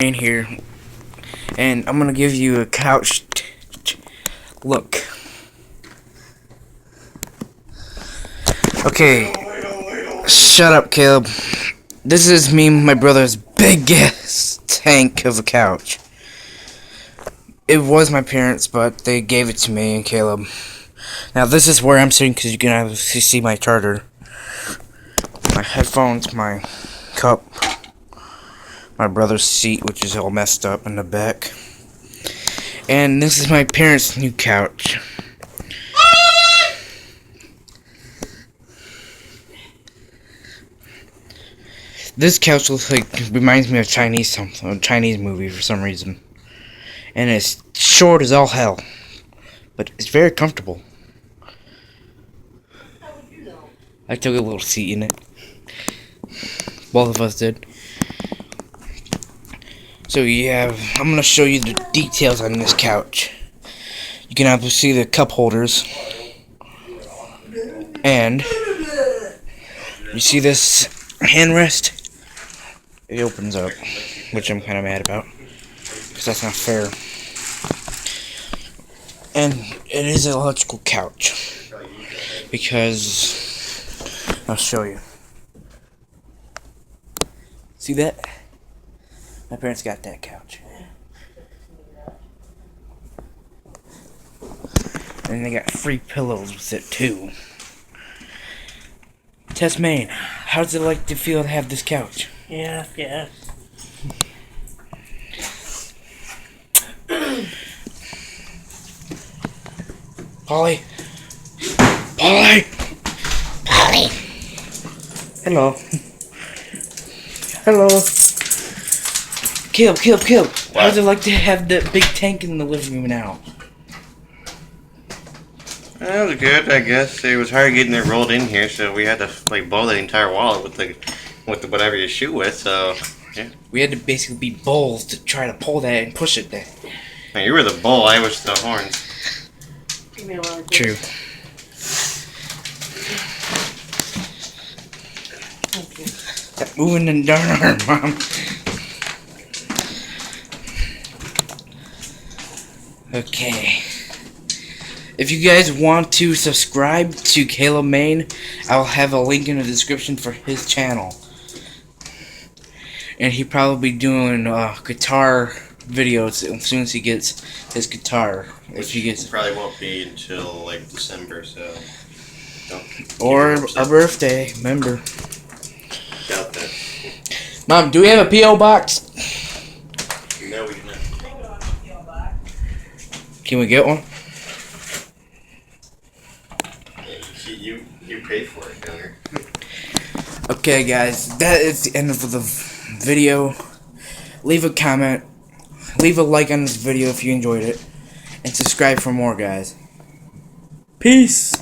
In here, and I'm gonna give you a couch look. Okay, shut up, Caleb. This is me and my brother's biggest tank of a couch. It was my parents, but they gave it to me and Caleb. Now this is where I'm sitting because you can obviously see my charger, my headphones, my cup, my brother's seat, which is all messed up in the back. And this is my parents' new couch. This couch looks like, reminds me of a Chinese movie for some reason. And it's short as all hell, but it's very comfortable. I took a little seat in it. Both of us did. So yeah, I'm gonna show you the details on this couch. You can obviously see the cup holders, and you see this handrest. It opens up, which I'm kind of mad about, because that's not fair. And it is an electrical couch, because I'll show you. See that? My parents got that couch. And they got free pillows with it too. Tess Main, how does it like to feel to have this couch? Yeah. Polly? Hello. Hello. Caleb. How does it like to have the big tank in the living room now? That was good, I guess. It was hard getting it rolled in here, so we had to blow the entire wall with the whatever you shoot with. So yeah, We had to basically be bulls to try to pull that and push it there. now, you were the bull, I was the horns. Give me a lot of True. Thank you. Stop moving and darn arm, Mom. Okay. If you guys want to subscribe to Caleb Main, I'll have a link in the description for his channel. And he'll probably be doing guitar videos as soon as he gets his guitar. If he gets, Probably won't be until December, so don't or keep our birthday, remember. doubt that. Mom, do we have a P.O. box? No, we do not. Can we get one? You paid for it, Gunner. Okay, guys, that is the end of the video. Leave a comment, leave a like on this video if you enjoyed it, and subscribe for more, guys. Peace.